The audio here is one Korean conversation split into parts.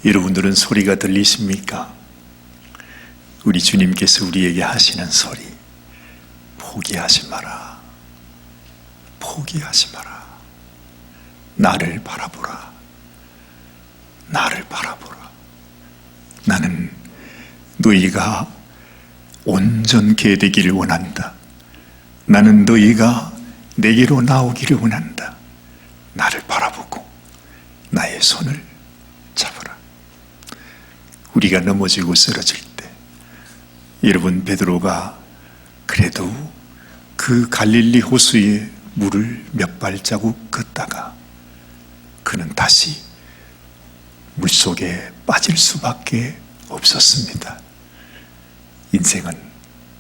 여러분들은 소리가 들리십니까? 우리 주님께서 우리에게 하시는 소리, 포기하지 마라. 포기하지 마라. 나를 바라보라. 나를 바라보라. 나는 너희가 온전케 되기를 원한다. 나는 너희가 내게로 나오기를 원한다. 나를 바라보고 나의 손을 잡아라. 우리가 넘어지고 쓰러질 때 여러분, 베드로가 그래도 그 갈릴리 호수에 물을 몇 발자국 걷다가 그는 다시 물속에 빠질 수밖에 없었습니다. 인생은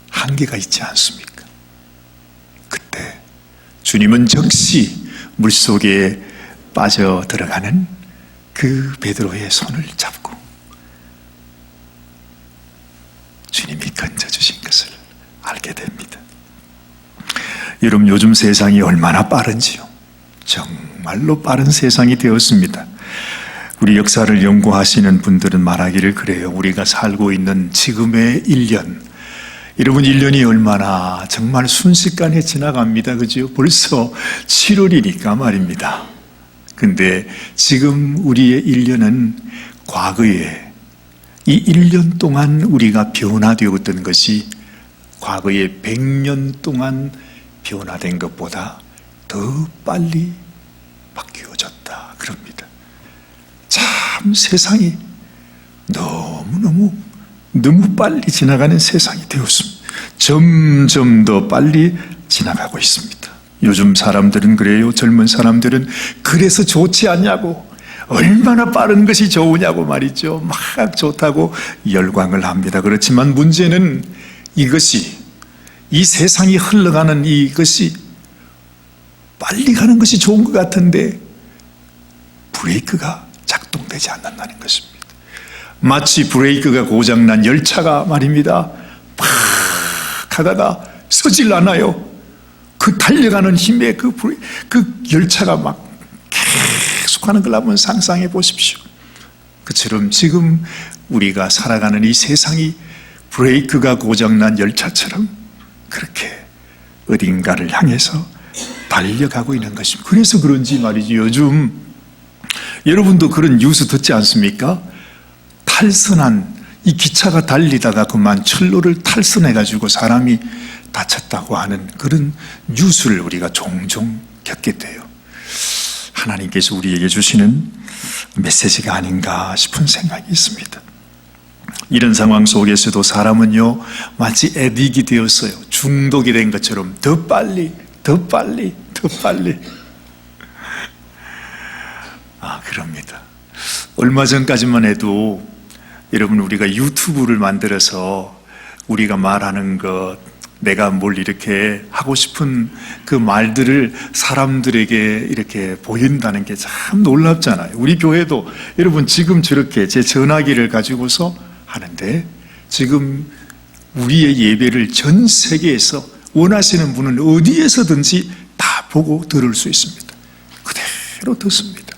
한계가 있지 않습니까? 그때 주님은 즉시 물속에 빠져 들어가는 그 베드로의 손을 잡고 주님이 건져주신 것을 알게 됩니다. 여러분, 요즘 세상이 얼마나 빠른지요. 정말로 빠른 세상이 되었습니다. 우리 역사를 연구하시는 분들은 말하기를 그래요. 우리가 살고 있는 지금의 1년, 여러분 1년이 얼마나 정말 순식간에 지나갑니다. 그죠? 벌써 7월이니까 말입니다. 근데 지금 우리의 1년은 과거에 이 1년 동안 우리가 변화되었던 것이 과거의 100년 동안 변화된 것보다 더 빨리 바뀌어졌다 그럽니다. 참 세상이 너무 빨리 지나가는 세상이 되었습니다. 점점 더 빨리 지나가고 있습니다. 요즘 사람들은 그래요. 젊은 사람들은 그래서 좋지 않냐고, 얼마나 빠른 것이 좋으냐고 말이죠. 막 좋다고 열광을 합니다. 그렇지만 문제는 이것이, 이 세상이 흘러가는 이것이 빨리 가는 것이 좋은 것 같은데 브레이크가 작동되지 않는다는 것입니다. 마치 브레이크가 고장난 열차가 말입니다. 막 가다가 서질 않아요. 그 달려가는 힘에 그 열차가 막 계속하는 걸 한번 상상해 보십시오. 그처럼 지금 우리가 살아가는 이 세상이 브레이크가 고장난 열차처럼 그렇게 어딘가를 향해서 달려가고 있는 것입니다. 그래서 그런지 말이죠. 요즘 여러분도 그런 뉴스 듣지 않습니까? 탈선한 이 기차가 달리다가 그만 철로를 탈선해가지고 사람이 다쳤다고 하는 그런 뉴스를 우리가 종종 겪게 돼요. 하나님께서 우리에게 주시는 메시지가 아닌가 싶은 생각이 있습니다. 이런 상황 속에서도 사람은요, 마치 애딕이 되었어요. 중독이 된 것처럼 더 빨리 그럽니다. 얼마 전까지만 해도 여러분, 우리가 유튜브를 만들어서 우리가 말하는 것, 내가 뭘 이렇게 하고 싶은 그 말들을 사람들에게 이렇게 보인다는 게 참 놀랍잖아요. 우리 교회도 여러분 지금 저렇게 제 전화기를 가지고서 하는데 지금 우리의 예배를 전 세계에서 원하시는 분은 어디에서든지 다 보고 들을 수 있습니다. 그대로 듣습니다.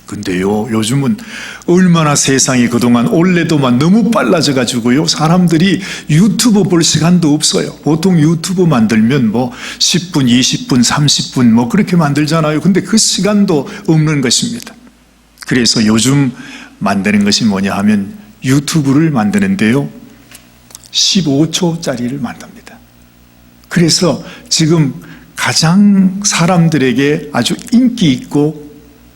근데요, 요즘은 얼마나 세상이 그동안 올해도만 너무 빨라져 가지고요, 사람들이 유튜브 볼 시간도 없어요. 보통 유튜브 만들면 10분, 20분, 30분 그렇게 만들잖아요. 근데 그 시간도 없는 것입니다. 그래서 요즘 만드는 것이 뭐냐 하면 유튜브를 만드는데요, 15초짜리를 만듭니다. 그래서 지금 가장 사람들에게 아주 인기 있고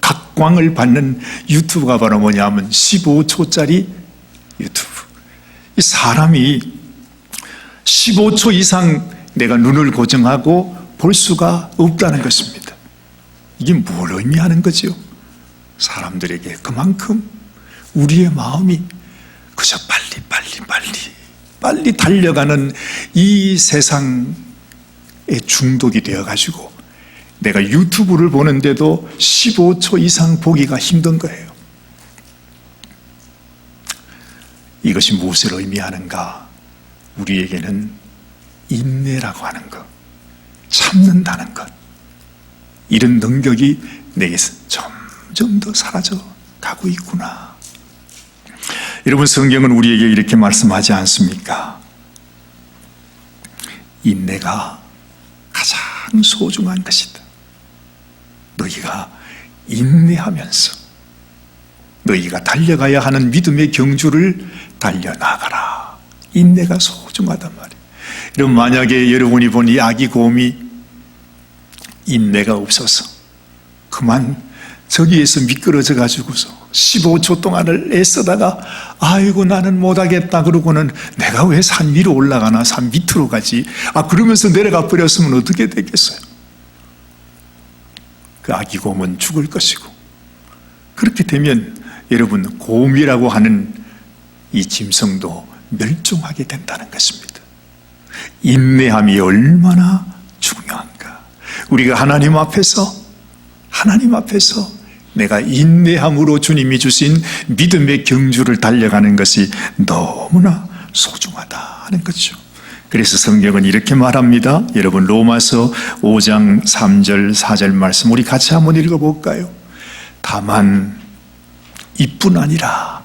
각광을 받는 유튜브가 바로 뭐냐 하면 15초짜리 유튜브. 이 사람이 15초 이상 내가 눈을 고정하고 볼 수가 없다는 것입니다. 이게 뭘 의미하는 거죠? 사람들에게 그만큼 우리의 마음이 그저 빨리 달려가는 이 세상에 중독이 되어가지고 내가 유튜브를 보는데도 15초 이상 보기가 힘든 거예요. 이것이 무엇을 의미하는가? 우리에게는 인내라고 하는 것, 참는다는 것, 이런 능력이 내게서 점점 더 사라져 가고 있구나. 여러분, 성경은 우리에게 이렇게 말씀하지 않습니까? 인내가 가장 소중한 것이다. 너희가 인내하면서 너희가 달려가야 하는 믿음의 경주를 달려나가라. 인내가 소중하단 말이에요. 여러분, 만약에 여러분이 본 이 아기 곰이 인내가 없어서 그만 저기에서 미끄러져 가지고서 15초 동안을 애쓰다가 아이고 나는 못하겠다 그러고는 내가 왜 산 위로 올라가나 산 밑으로 가지 그러면서 내려가 버렸으면 어떻게 되겠어요? 그 아기 곰은 죽을 것이고, 그렇게 되면 여러분, 곰이라고 하는 이 짐승도 멸종하게 된다는 것입니다. 인내함이 얼마나 중요한가. 우리가 하나님 앞에서 내가 인내함으로 주님이 주신 믿음의 경주를 달려가는 것이 너무나 소중하다 하는 거죠. 그래서 성경은 이렇게 말합니다. 여러분, 로마서 5장 3절 4절 말씀 우리 같이 한번 읽어볼까요? 다만 이뿐 아니라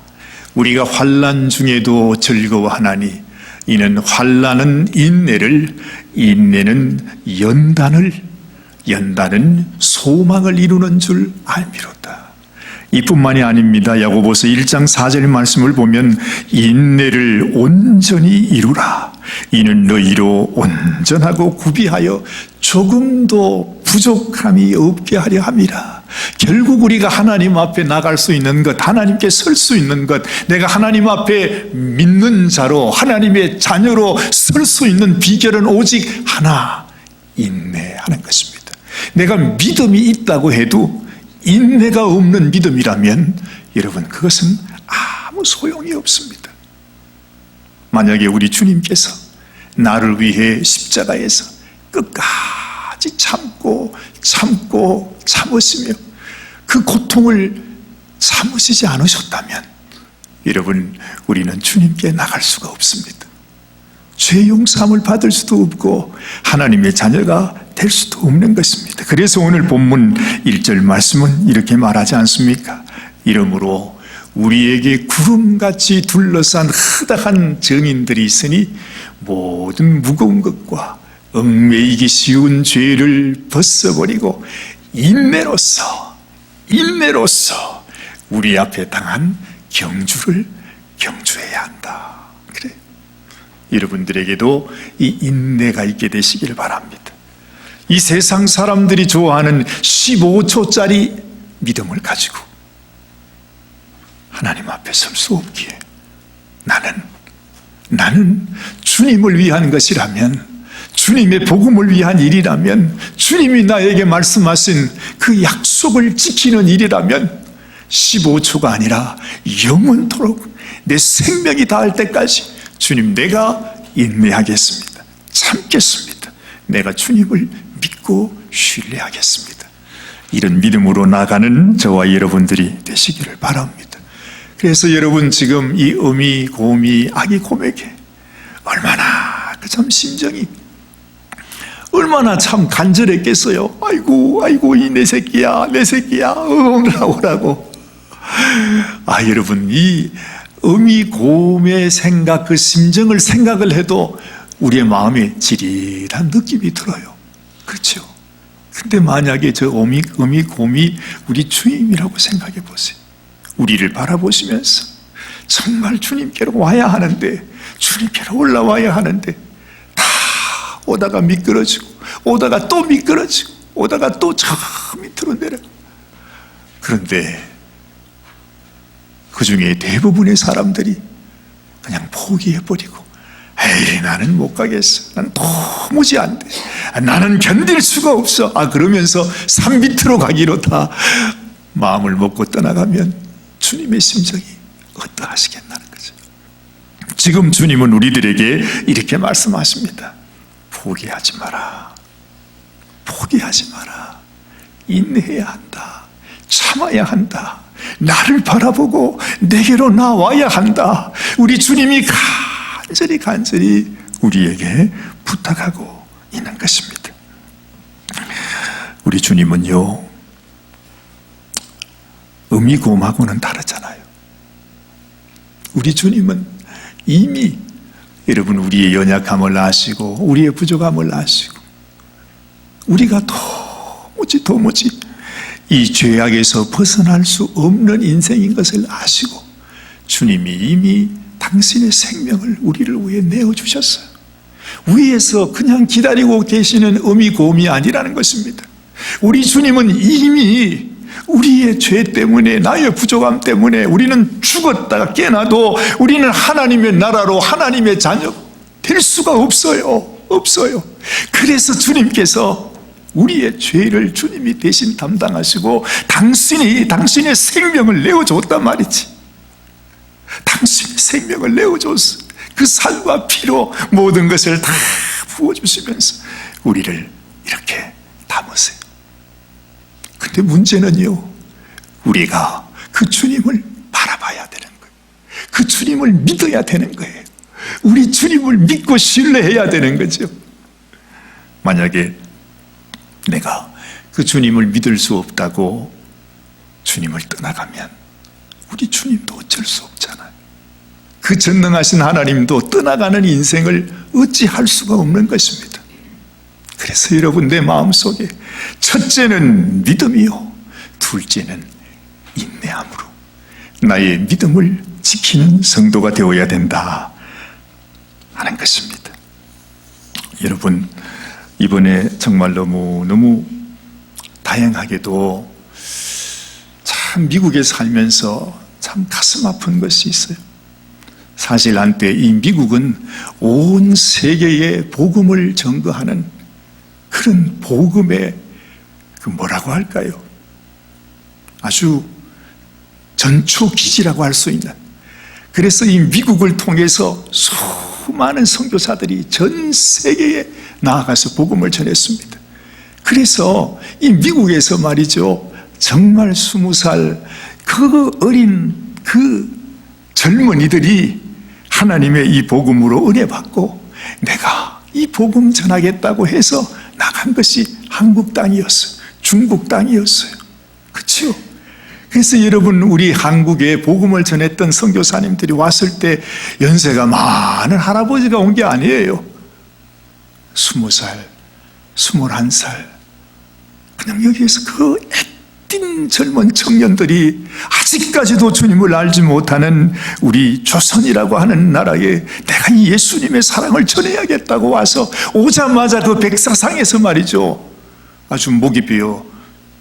우리가 환난 중에도 즐거워하나니 이는 환난은 인내를, 인내는 연단은 소망을 이루는 줄 알미로다. 이뿐만이 아닙니다. 야고보서 1장 4절 말씀을 보면 인내를 온전히 이루라. 이는 너희로 온전하고 구비하여 조금도 부족함이 없게 하려 함이라. 결국 우리가 하나님 앞에 나갈 수 있는 것, 하나님께 설 수 있는 것, 내가 하나님 앞에 믿는 자로, 하나님의 자녀로 설 수 있는 비결은 오직 하나, 인내하는 것입니다. 내가 믿음이 있다고 해도 인내가 없는 믿음이라면 여러분, 그것은 아무 소용이 없습니다. 만약에 우리 주님께서 나를 위해 십자가에서 끝까지 참으시며 그 고통을 참으시지 않으셨다면 여러분, 우리는 주님께 나갈 수가 없습니다. 죄 용서함을 받을 수도 없고 하나님의 자녀가 될 수도 없는 것입니다. 그래서 오늘 본문 1절 말씀은 이렇게 말하지 않습니까? 이러므로 우리에게 구름같이 둘러싼 흐닥한 정인들이 있으니 모든 무거운 것과 얽매이기 쉬운 죄를 벗어버리고 인내로서 우리 앞에 당한 경주를 경주해야 한다. 그래. 여러분들에게도 이 인내가 있게 되시기를 바랍니다. 이 세상 사람들이 좋아하는 15초짜리 믿음을 가지고 하나님 앞에 설 수 없기에 나는 주님을 위한 것이라면, 주님의 복음을 위한 일이라면, 주님이 나에게 말씀하신 그 약속을 지키는 일이라면 15초가 아니라 영원토록 내 생명이 닿을 때까지 주님, 내가 인내하겠습니다. 참겠습니다. 내가 주님을 믿고 신뢰하겠습니다. 이런 믿음으로 나가는 저와 여러분들이 되시기를 바랍니다. 그래서 여러분, 지금 이 어미, 곰이, 아기 곰에게 얼마나 참 심정이 얼마나 참 간절했겠어요. 아이고 이 내 새끼야 오라고. 여러분, 이 어미 곰의 생각, 그 심정을 생각을 해도 우리의 마음에 지릿한 느낌이 들어요. 그렇죠? 근데 만약에 저 어미 곰이 우리 주님이라고 생각해 보세요. 우리를 바라보시면서 정말 주님께로 와야 하는데, 주님께로 올라와야 하는데 다 오다가 미끄러지고, 오다가 또 미끄러지고, 오다가 또 저 밑으로 내려. 그런데 그 중에 대부분의 사람들이 그냥 포기해버리고, 에이, 나는 못 가겠어. 난 도무지 안 돼. 나는 견딜 수가 없어. 그러면서 산 밑으로 가기로 다 마음을 먹고 떠나가면 주님의 심정이 어떠하시겠다는 거죠. 지금 주님은 우리들에게 이렇게 말씀하십니다. 포기하지 마라. 인내해야 한다. 참아야 한다. 나를 바라보고 내게로 나와야 한다. 우리 주님이 간절히 우리에게 부탁하고 있는 것입니다. 우리 주님은요, 어미곰하고는 다르잖아요. 우리 주님은 이미 여러분 우리의 연약함을 아시고 우리의 부족함을 아시고 우리가 도무지 이 죄악에서 벗어날 수 없는 인생인 것을 아시고 주님이 이미 당신의 생명을 우리를 위해 내어주셨어요. 위에서 그냥 기다리고 계시는 어미곰이 아니라는 것입니다. 우리 주님은 이미 우리의 죄 때문에, 나의 부족함 때문에 우리는 죽었다가 깨나도 우리는 하나님의 나라로 하나님의 자녀 될 수가 없어요. 그래서 주님께서 우리의 죄를 주님이 대신 담당하시고 당신의 생명을 내어줬단 말이지. 당신의 생명을 내어줬어. 그 살과 피로 모든 것을 다 부어주시면서 우리를 이렇게 담으세요. 근데 문제는요, 우리가 그 주님을 바라봐야 되는 거예요. 그 주님을 믿어야 되는 거예요. 우리 주님을 믿고 신뢰해야 되는 거죠. 만약에 내가 그 주님을 믿을 수 없다고 주님을 떠나가면 우리 주님도 어쩔 수 없잖아요. 그 전능하신 하나님도 떠나가는 인생을 어찌할 수가 없는 것입니다. 그래서 여러분, 내 마음속에 첫째는 믿음이요, 둘째는 인내함으로 나의 믿음을 지키는 성도가 되어야 된다 하는 것입니다. 여러분, 이번에 정말 너무 다양하게도 참 미국에 살면서 참 가슴 아픈 것이 있어요. 사실 한때 이 미국은 온 세계에 복음을 전거하는 그런 복음의 뭐라고 할까요? 아주 전초기지라고 할 수 있는, 그래서 이 미국을 통해서 수많은 선교사들이 전 세계에 나아가서 복음을 전했습니다. 그래서 이 미국에서 말이죠, 정말 20살 그 어린 그 젊은이들이 하나님의 이 복음으로 은혜 받고 내가 이 복음 전하겠다고 해서 나간 것이 한국 땅이었어요. 중국 땅이었어요. 그렇죠? 그래서 여러분, 우리 한국에 복음을 전했던 선교사님들이 왔을 때 연세가 많은 할아버지가 온 게 아니에요. 20살, 21살, 그냥 여기에서 그 애띤 젊은 청년들이 아직까지도 주님을 알지 못하는 우리 조선이라고 하는 나라에 내가 이 예수님의 사랑을 전해야겠다고 와서 오자마자 그 백사상에서 말이죠, 아주 목이 베어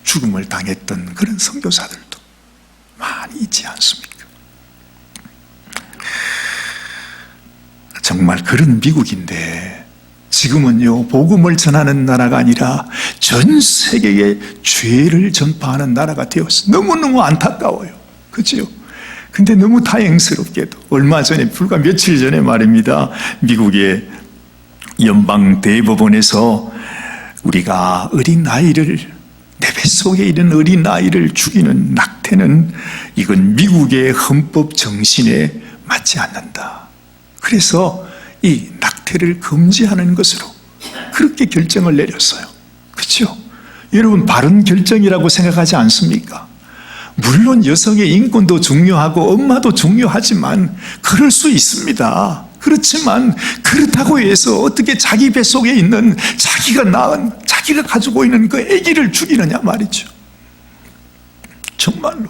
죽음을 당했던 그런 선교사들도 많이 있지 않습니까? 정말 그런 미국인데 지금은요, 복음을 전하는 나라가 아니라 전 세계에 죄를 전파하는 나라가 되었어요. 너무너무 안타까워요. 그렇죠? 근데 너무 다행스럽게도 얼마 전에, 불과 며칠 전에 말입니다, 미국의 연방 대법원에서 우리가 어린아이를, 내 뱃속에 있는 어린아이를 죽이는 낙태는 이건 미국의 헌법 정신에 맞지 않는다. 그래서 이 낙태를 금지하는 것으로 그렇게 결정을 내렸어요. 그렇죠? 여러분, 바른 결정이라고 생각하지 않습니까? 물론 여성의 인권도 중요하고 엄마도 중요하지만 그럴 수 있습니다. 그렇지만 그렇다고 해서 어떻게 자기 뱃속에 있는 자기가 낳은, 자기가 가지고 있는 그 아기를 죽이느냐 말이죠. 정말로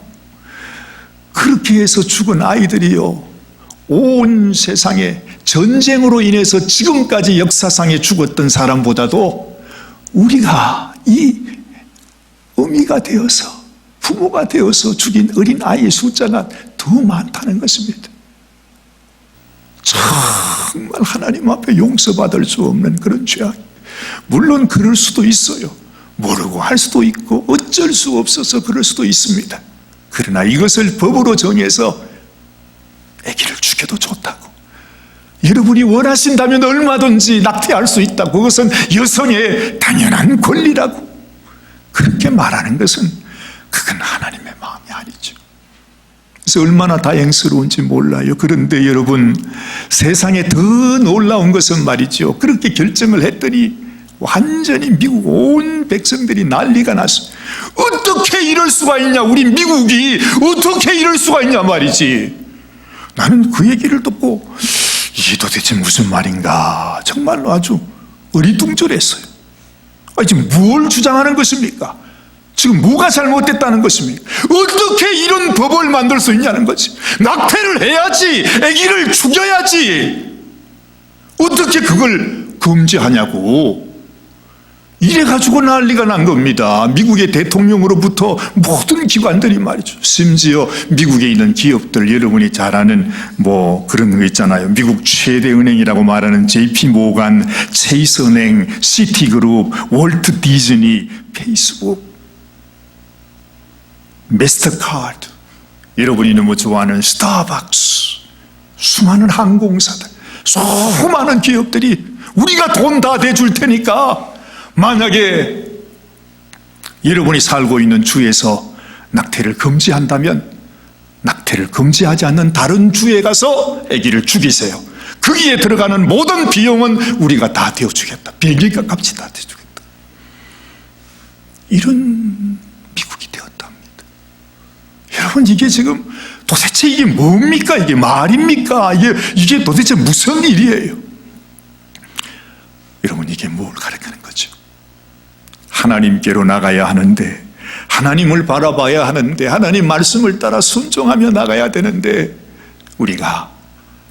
그렇게 해서 죽은 아이들이요, 온 세상에 전쟁으로 인해서 지금까지 역사상에 죽었던 사람보다도 우리가 이 어미가 되어서, 부모가 되어서 죽인 어린 아이의 숫자가 더 많다는 것입니다. 정말 하나님 앞에 용서받을 수 없는 그런 죄악. 물론 그럴 수도 있어요. 모르고 할 수도 있고 어쩔 수 없어서 그럴 수도 있습니다. 그러나 이것을 법으로 정해서 아기를 죽여도 좋다고, 여러분이 원하신다면 얼마든지 낙태할 수 있다고, 그것은 여성의 당연한 권리라고 그렇게 말하는 것은 그건 하나님의 마음이 아니죠. 그래서 얼마나 다행스러운지 몰라요. 그런데 여러분, 세상에 더 놀라운 것은 말이죠, 그렇게 결정을 했더니 완전히 미국 온 백성들이 난리가 났어요. 어떻게 이럴 수가 있냐, 우리 미국이 어떻게 이럴 수가 있냐 말이지. 나는 그 얘기를 듣고 이게 도대체 무슨 말인가 정말로 아주 어리둥절했어요. 지금 뭘 주장하는 것입니까? 지금 뭐가 잘못됐다는 것입니까? 어떻게 이런 법을 만들 수 있냐는 거지. 낙태를 해야지, 아기를 죽여야지. 어떻게 그걸 금지하냐고. 이래가지고 난리가 난 겁니다. 미국의 대통령으로부터 모든 기관들이 말이죠. 심지어 미국에 있는 기업들, 여러분이 잘 아는 그런 거 있잖아요. 미국 최대 은행이라고 말하는 JP 모간, 체이스 은행, 시티그룹, 월트 디즈니, 페이스북, 마스터카드, 여러분이 너무 좋아하는 스타벅스, 수많은 항공사들, 수많은 기업들이 우리가 돈 다 대줄 테니까 만약에 여러분이 살고 있는 주에서 낙태를 금지한다면 낙태를 금지하지 않는 다른 주에 가서 아기를 죽이세요. 거기에 들어가는 모든 비용은 우리가 다 대어주겠다. 비행기값 값이 다 대주겠다. 이런 미국이 되었답니다. 여러분, 이게 지금 도대체 이게 뭡니까? 이게 말입니까? 이게 도대체 무슨 일이에요? 여러분, 이게 뭘 가르치는 거죠? 하나님께로 나가야 하는데, 하나님을 바라봐야 하는데, 하나님 말씀을 따라 순종하며 나가야 되는데 우리가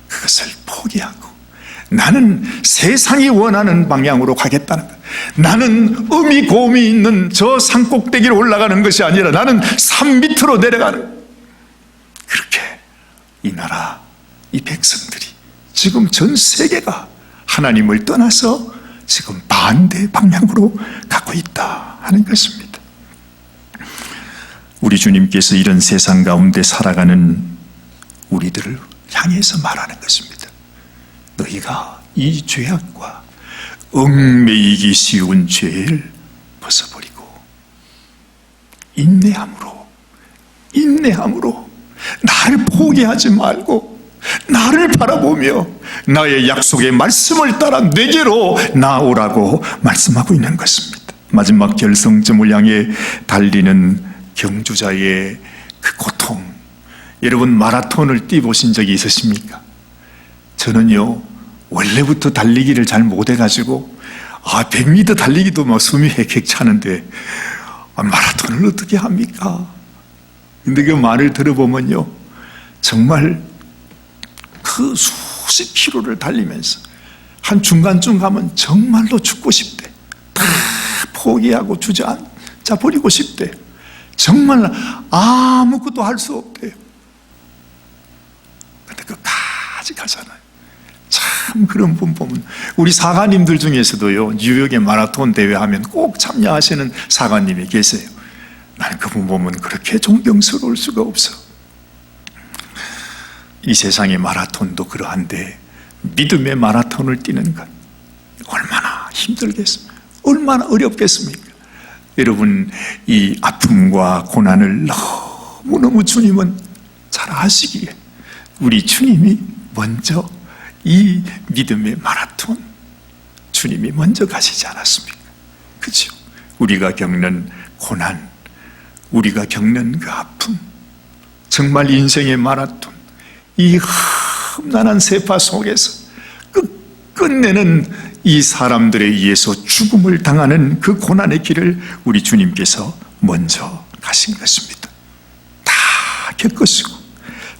그것을 포기하고 나는 세상이 원하는 방향으로 가겠다는 것, 나는 음이 고음이 있는 저 산꼭대기로 올라가는 것이 아니라 나는 산 밑으로 내려가는, 그렇게 이 나라, 이 백성들이 지금 전 세계가 하나님을 떠나서 지금 반대 방향으로 가고 있다 하는 것입니다. 우리 주님께서 이런 세상 가운데 살아가는 우리들을 향해서 말하는 것입니다. 너희가 이 죄악과 얽매이기 쉬운 죄를 벗어버리고 인내함으로 나를 포기하지 말고 나를 바라보며 나의 약속의 말씀을 따라 내게로 나오라고 말씀하고 있는 것입니다. 마지막 결승점을 향해 달리는 경주자의 그 고통, 여러분 마라톤을 뛰어보신 적이 있으십니까? 저는요 원래부터 달리기를 잘 못해가지고 100m 달리기도 막 숨이 헥헥 차는데 마라톤을 어떻게 합니까? 근데 그 말을 들어보면요 정말 그 수십 킬로를 달리면서 한 중간쯤 가면 정말로 죽고 싶대. 다 포기하고 주저앉아 버리고 싶대. 정말 아무것도 할 수 없대요. 근데 끝까지 가잖아요. 참 그런 분 보면 우리 사관님들 중에서도요 뉴욕의 마라톤 대회 하면 꼭 참여하시는 사관님이 계세요. 나는 그분 보면 그렇게 존경스러울 수가 없어. 이 세상의 마라톤도 그러한데 믿음의 마라톤을 뛰는 것 얼마나 힘들겠습니까? 얼마나 어렵겠습니까? 여러분 이 아픔과 고난을 너무너무 주님은 잘 아시기에 우리 주님이 먼저 이 믿음의 마라톤 주님이 먼저 가시지 않았습니까? 그렇죠? 우리가 겪는 고난, 우리가 겪는 그 아픔, 정말 인생의 마라톤, 이 험난한 세파 속에서 끝내는 이 사람들에 의해서 죽음을 당하는 그 고난의 길을 우리 주님께서 먼저 가신 것입니다. 다 겪으시고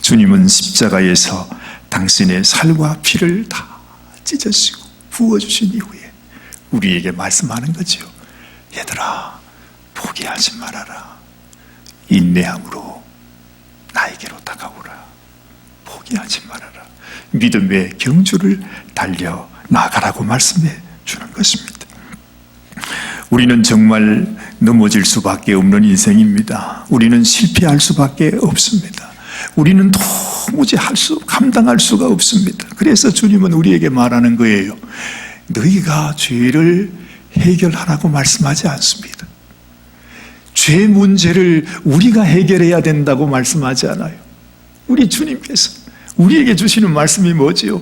주님은 십자가에서 당신의 살과 피를 다 찢으시고 부어주신 이후에 우리에게 말씀하는 거죠. 얘들아 포기하지 말아라. 인내함으로 나에게로 다가오라. 포기하지 말아라. 믿음의 경주를 달려 나가라고 말씀해 주는 것입니다. 우리는 정말 넘어질 수밖에 없는 인생입니다. 우리는 실패할 수밖에 없습니다. 우리는 도무지 감당할 수가 없습니다. 그래서 주님은 우리에게 말하는 거예요. 너희가 죄를 해결하라고 말씀하지 않습니다. 죄 문제를 우리가 해결해야 된다고 말씀하지 않아요. 우리 주님께서 우리에게 주시는 말씀이 뭐지요?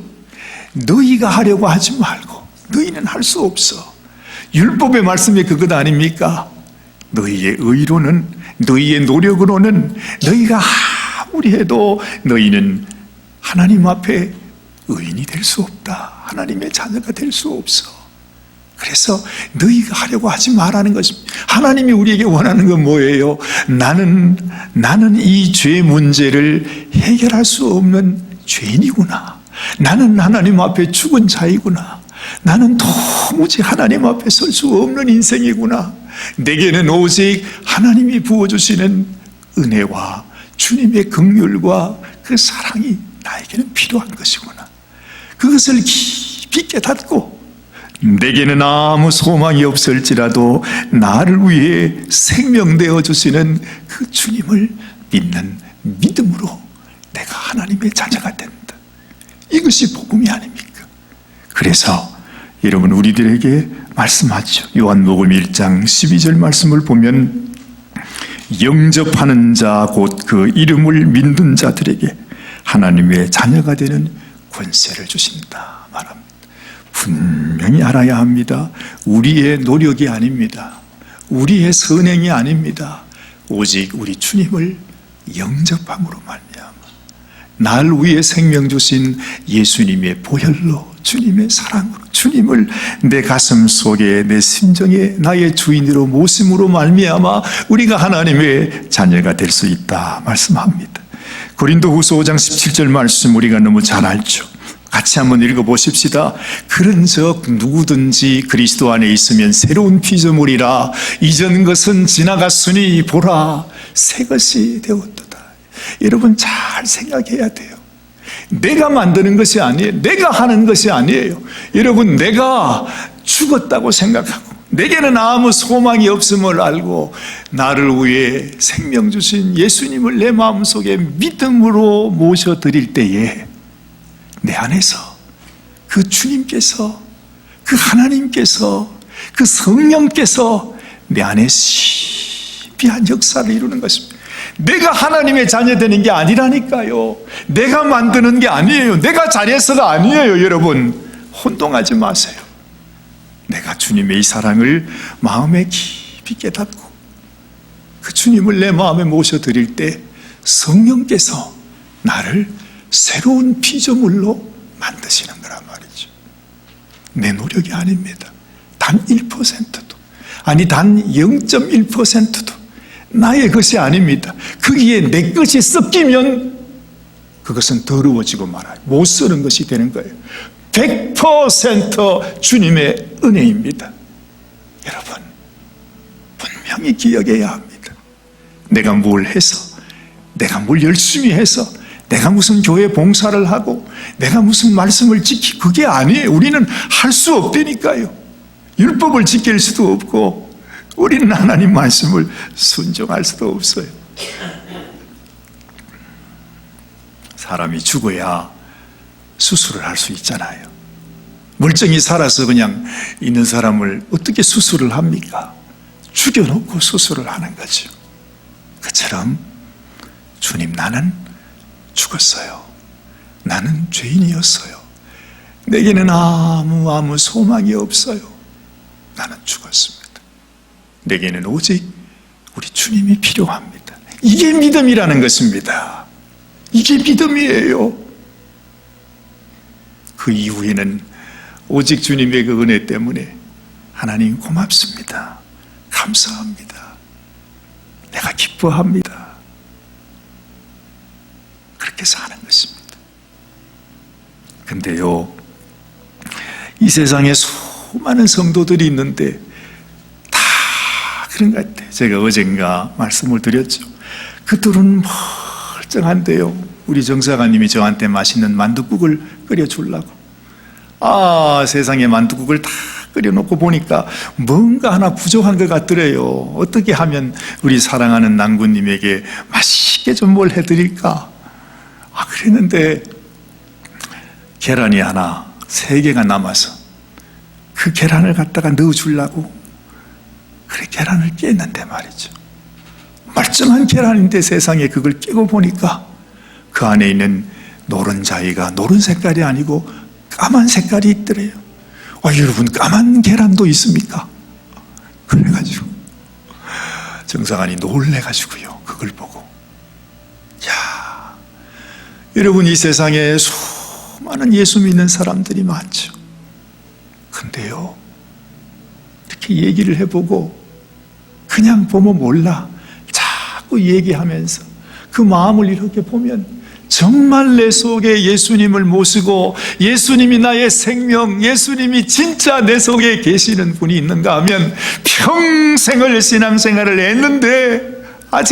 너희가 하려고 하지 말고 너희는 할 수 없어. 율법의 말씀이 그것 아닙니까? 너희의 의로는, 너희의 노력으로는 너희가 아무리 해도 너희는 하나님 앞에 의인이 될 수 없다. 하나님의 자녀가 될 수 없어. 그래서 너희가 하려고 하지 말라는 것입니다. 하나님이 우리에게 원하는 건 뭐예요? 나는 이 죄 문제를 해결할 수 없는 죄인이구나. 나는 하나님 앞에 죽은 자이구나. 나는 도무지 하나님 앞에 설 수 없는 인생이구나. 내게는 오직 하나님이 부어주시는 은혜와 주님의 긍휼과 그 사랑이 나에게는 필요한 것이구나. 그것을 깊이 깨닫고 내게는 아무 소망이 없을지라도 나를 위해 생명되어 주시는 그 주님을 믿는 믿음으로 내가 하나님의 자녀가 된다. 이것이 복음이 아닙니까? 그래서 여러분 우리들에게 말씀하죠. 요한복음 1장 12절 말씀을 보면 영접하는 자 곧 그 이름을 믿는 자들에게 하나님의 자녀가 되는 권세를 주신다 말합니다. 분명히 알아야 합니다. 우리의 노력이 아닙니다. 우리의 선행이 아닙니다. 오직 우리 주님을 영접함으로 말미암아 날 위해 생명 주신 예수님의 보혈로 주님의 사랑으로 주님을 내 가슴 속에 내 심정에 나의 주인으로 모심으로 말미암아 우리가 하나님의 자녀가 될 수 있다 말씀합니다. 고린도후서 5장 17절 말씀 우리가 너무 잘 알죠. 같이 한번 읽어보십시다. 그런즉 누구든지 그리스도 안에 있으면 새로운 피조물이라 이전 것은 지나갔으니 보라 새 것이 되었도다. 여러분 잘 생각해야 돼요. 내가 만드는 것이 아니에요. 내가 하는 것이 아니에요. 여러분 내가 죽었다고 생각하고 내게는 아무 소망이 없음을 알고 나를 위해 생명 주신 예수님을 내 마음속에 믿음으로 모셔드릴 때에 내 안에서 그 주님께서 그 하나님께서 그 성령께서 내 안에 신비한 역사를 이루는 것입니다. 내가 하나님의 자녀 되는 게 아니라니까요. 내가 만드는 게 아니에요. 내가 잘해서가 아니에요. 여러분 혼동하지 마세요. 내가 주님의 이 사랑을 마음에 깊이 깨닫고 그 주님을 내 마음에 모셔드릴 때 성령께서 나를 새로운 피조물로 만드시는 거란 말이죠. 내 노력이 아닙니다. 단 1%도 아니 단 0.1%도 나의 것이 아닙니다. 거기에 내 것이 섞이면 그것은 더러워지고 말아요. 못 쓰는 것이 되는 거예요. 100% 주님의 은혜입니다. 여러분 분명히 기억해야 합니다. 내가 뭘 해서 내가 뭘 열심히 해서 내가 무슨 교회 봉사를 하고 내가 무슨 말씀을 지키고 그게 아니에요. 우리는 할 수 없다니까요. 율법을 지킬 수도 없고 우리는 하나님 말씀을 순종할 수도 없어요. 사람이 죽어야 수술을 할 수 있잖아요. 멀쩡히 살아서 그냥 있는 사람을 어떻게 수술을 합니까? 죽여놓고 수술을 하는 거죠. 그처럼 주님 나는 죽었어요. 나는 죄인이었어요. 내게는 아무 소망이 없어요. 나는 죽었습니다. 내게는 오직 우리 주님이 필요합니다. 이게 믿음이라는 것입니다. 이게 믿음이에요. 그 이후에는 오직 주님의 그 은혜 때문에 하나님 고맙습니다. 감사합니다. 내가 기뻐합니다. 그렇게 사는 것입니다. 근데요, 이 세상에 수많은 성도들이 있는데 다 그런 것 같아요. 제가 어젠가 말씀을 드렸죠. 그들은 멀쩡한데요. 우리 정사관님이 저한테 맛있는 만둣국을 끓여주려고. 세상에 만둣국을 다 끓여놓고 보니까 뭔가 하나 부족한 것 같더래요. 어떻게 하면 우리 사랑하는 낭구님에게 맛있게 좀 뭘 해드릴까? 그랬는데 계란이 하나 3개가 남아서 그 계란을 갖다가 넣어주려고 그래 계란을 깼는데 말이죠. 멀쩡한 계란인데 세상에 그걸 깨고 보니까 그 안에 있는 노른자위가 노른 색깔이 아니고 까만 색깔이 있더래요. 여러분 까만 계란도 있습니까? 그래가지고 정상환이 놀래가지고요 그걸 보고 여러분, 이 세상에 수많은 예수 믿는 사람들이 많죠. 근데요, 이렇게 얘기를 해보고 그냥 보면 몰라. 자꾸 얘기하면서 그 마음을 이렇게 보면 정말 내 속에 예수님을 모시고 예수님이 나의 생명, 예수님이 진짜 내 속에 계시는 분이 있는가 하면 평생을 신앙생활을 했는데 아직